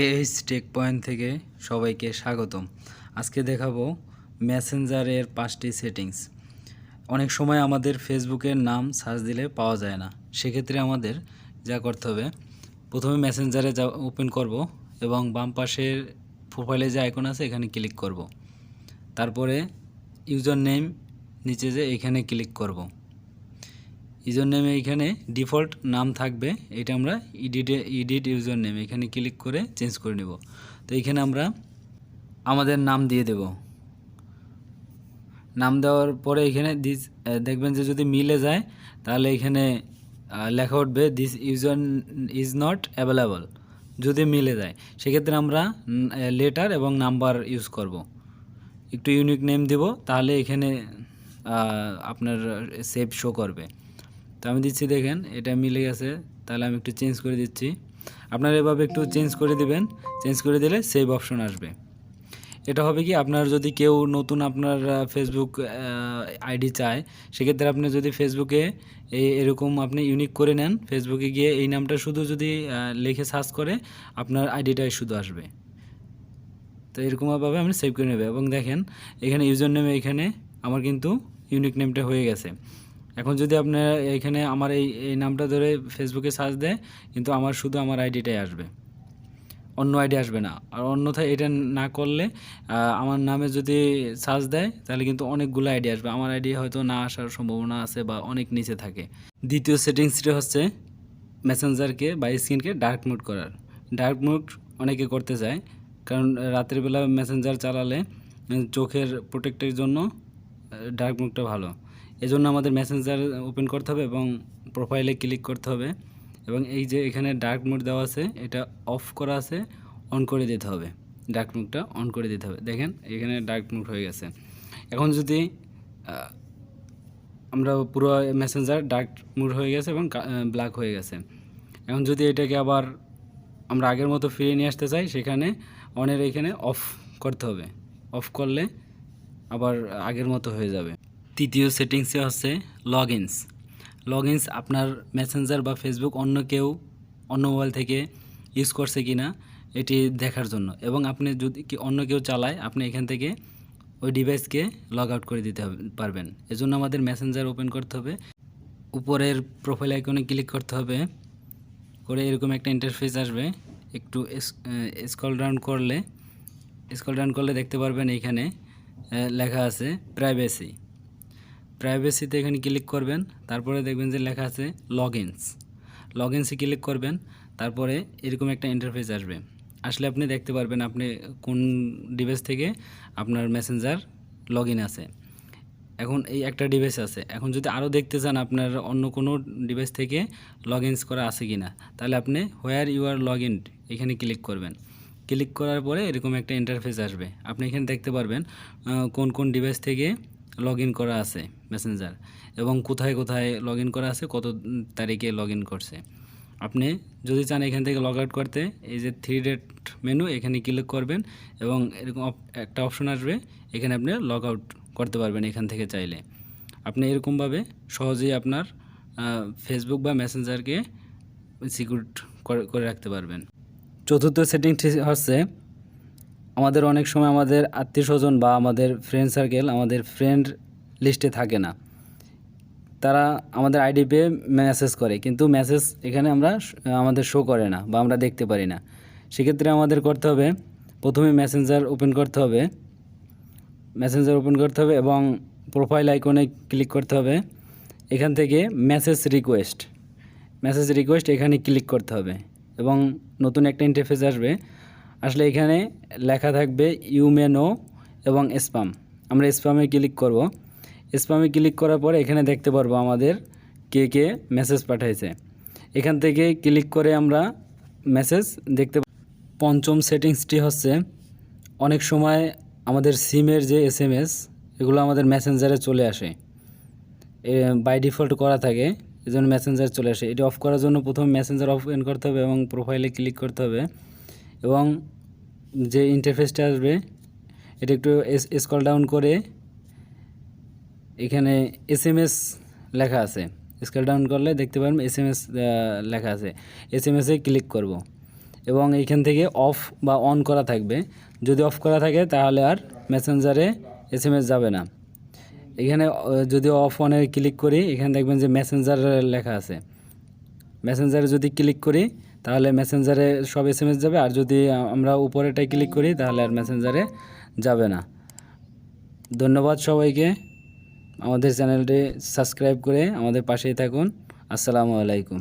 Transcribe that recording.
H take point থেকে সবাইকে স্বাগতম। আজকে দেখাবো মেসেঞ্জারের 5টি সেটিংস। অনেক সময় আমাদের ফেসবুকের নাম সার্চ দিলে পাওয়া যায় না, সেক্ষেত্রে আমাদের যা করতে হবে, প্রথমে মেসেঞ্জারে ওপেন করব এবং বাম পাশের প্রোফাইলে যে আইকন আছে এখানে ক্লিক করব। তারপরে ইউজার নেম নিচে যে এখানে ক্লিক করব। ইউজার নেমে এখানে ডিফল্ট নাম থাকবে, এটা আমরা এডিট ইউজার নেম এখানে ক্লিক করে চেঞ্জ করে নেব। তো এখানে আমরা আমাদের নাম দিয়ে দেব। নাম দেওয়ার পরে এখানে দেখবেন যে যদি মিলে যায় তাহলে এখানে লেখা উঠবে this user is not available. যদি মিলে যায় সেক্ষেত্রে আমরা লেটার এবং নাম্বার ইউজ করব। একটু ইউনিক নেম দেব, তাহলে এখানে আপনার সেভ শো করবে। তো আমি দিচ্ছি, দেখেন এটা মিলে গেছে, তাহলে আমি একটু চেঞ্জ করে দিচ্ছি। আপনারা এভাবে একটু চেঞ্জ করে দিবেন, চেঞ্জ করে দিলে সেভ অপশন আসবে। এটা হবে কি, আপনার যদি কেউ নতুন আপনার ফেসবুক আইডি চায়, সেক্ষেত্রে আপনি যদি ফেসবুকে এরকম আপনি ইউনিক করে নেন, ফেসবুকে গিয়ে এই নামটা শুধু যদি লিখে সার্চ করে আপনার আইডিটাই শুধু আসবে। তো এরকমভাবে আমি সেভ করে নেব এবং দেখেন এখানে ইউজার নেমে এখানে আমার কিন্তু ইউনিক নেমটা হয়ে গেছে। এখন যদি আপনার এখানে আমার এই নামটা ধরে ফেসবুকে সার্চ দেয়, কিন্তু আমার শুধু আমার আইডিটাই আসবে, অন্য আইডি আসবে না। আর অন্যথায় এটা না করলে আমার নামে যদি সার্চ দেয় তাহলে কিন্তু অনেকগুলো আইডি আসবে, আমার আইডি হয়তো না আসার সম্ভাবনা আছে বা অনেক নিচে থাকে। দ্বিতীয় সেটিংসটি হচ্ছে মেসেঞ্জারকে বা স্ক্রিনকে ডার্ক মোড করার। ডার্ক মোড অনেকে করতে চায়, কারণ রাতের বেলা মেসেঞ্জার চালালে চোখের প্রোটেক্টের জন্য ডার্ক মোডটা ভালো। এজন্য আমাদের মেসেঞ্জার ওপেন করতে হবে এবং প্রোফাইলে ক্লিক করতে হবে এবং এই যে এখানে ডার্ক মোড দেওয়া আছে এটা অফ করা আছে, অন করে দিতে হবে। ডার্ক মোডটা অন করে দিতে হবে। দেখেন এখানে ডার্ক মোড হয়ে গেছে। এখন যদি আমরা পুরো মেসেঞ্জার ডার্ক মোড হয়ে গেছে এবং ব্ল্যাক হয়ে গেছে। এখন যদি এটাকে আবার আমরা আগের মতো ফিরিয়ে নিয়ে আসতে চাই, সেখানে অনের এখানে অফ করতে হবে। অফ করলে আবার আগের মতো হয়ে যাবে। তৃতীয় সেটিংসে হচ্ছে লগইনস। আপনার মেসেঞ্জার বা ফেসবুক অন্য মোবাইল থেকে ইউজ করছে কি না এটি দেখার জন্য, এবং আপনি যদি অন্য কেউ চালায় আপনি এখান থেকে ওই ডিভাইসকে লগ আউট করে দিতে পারবেন। এজন্য আমাদের মেসেঞ্জার ওপেন করতে হবে, উপরের প্রোফাইল আইকনে ক্লিক করতে হবে, করে এরকম একটা ইন্টারফেস আসবে। একটু স্ক্রল ডাউন করলে দেখতে পারবেন এইখানে লেখা আছে প্রাইভেসিতে এখানে ক্লিক করবেন। তারপরে দেখবেন যে লেখা আছে লগইনসে ক্লিক করবেন। তারপরে এরকম একটা ইন্টারফেস আসলে আপনি দেখতে পারবেন আপনি কোন ডিভাইস থেকে আপনার মেসেঞ্জার লগইন আছে। এখন এই একটা ডিভাইস আছে, এখন যদি আরও দেখতে চান আপনার অন্য কোনো ডিভাইস থেকে লগইনস করা আছে কি না, তাহলে আপনি হোয়ার ইউ আর লগইন এখানে ক্লিক করবেন। ক্লিক করার পরে এরকম একটা ইন্টারফেস আসবে, আপনি এখানে দেখতে পারবেন কোন কোন ডিভাইস থেকে লগইন করা আছে মেসেঞ্জার এবং কোথায় কোথায় লগইন করা আছে, কত তারিখে লগইন করছে। আপনি যদি চান এখান থেকে লগ আউট করতে, এই যে 3 ডট মেনু এখানে ক্লিক করবেন এবং এরকম একটা অপশন আসবে, এখানে আপনি লগ আউট করতে পারবেন এখান থেকে চাইলে। আপনি এরকমভাবে সহজেই আপনার ফেসবুক বা মেসেঞ্জারকে সিকিউর করে রাখতে পারবেন। চতুর্থ সেটিংটি হচ্ছে আমাদের অনেক সময় আমাদের আত্মীয়স্বজন বা আমাদের ফ্রেন্ড সার্কেল আমাদের ফ্রেন্ড লিস্টে থাকে না, তারা আমাদের আইডি পেয়ে মেসেজ করে, কিন্তু মেসেজ এখানে আমাদের শো করে না বা আমরা দেখতে পারি না। সেক্ষেত্রে আমাদের করতে হবে, প্রথমে মেসেঞ্জার ওপেন করতে হবে এবং প্রোফাইল আইকনে ক্লিক করতে হবে। এখান থেকে মেসেজ রিকোয়েস্ট এখানে ক্লিক করতে হবে এবং নতুন একটা ইন্টারফেস আসলে এখানে লেখা থাকবে ইউ মে নো এবং স্প্যাম। আমরা স্প্যামে ক্লিক করব। স্প্যামে ক্লিক করার পরে এখানে দেখতে পারবো আমাদের কে মেসেজ পাঠাইছে। এখান থেকে ক্লিক করে আমরা মেসেজ দেখতে। পঞ্চম সেটিংসটি হচ্ছে অনেক সময় আমাদের সিমের যে SMS এগুলো আমাদের মেসেঞ্জারে চলে আসে, বাই ডিফল্ট করা থাকে, এজন্য মেসেঞ্জার চলে আসে। এটি অফ করার জন্য প্রথমে মেসেঞ্জার ওপেন করতে হবে এবং প্রোফাইলে ক্লিক করতে হবে এবং যে ইন্টারফেসটা আসবে এটা একটু স্ক্রল ডাউন করে এখানে SMS লেখা আছে, স্ক্রল ডাউন করলে দেখতে পারবেন SMS লেখা আছে। SMS-এ ক্লিক করব এবং এইখান থেকে অফ বা অন করা থাকবে। যদি অফ করা থাকে তাহলে আর মেসেঞ্জারে SMS যাবে না। এখানে যদি অফ অনে ক্লিক করি, এখানে দেখবেন যে মেসেঞ্জার লেখা আছে। মেসেঞ্জারে যদি ক্লিক করি তাহলে মেসেঞ্জারে সব SMS যাবে, আর যদি আমরা উপরেটাই ক্লিক করি তাহলে আর মেসেঞ্জারে যাবে না। ধন্যবাদ সবাইকে। আমাদের চ্যানেলটি সাবস্ক্রাইব করে আমাদের পাশেই থাকুন। আসসালামু আলাইকুম।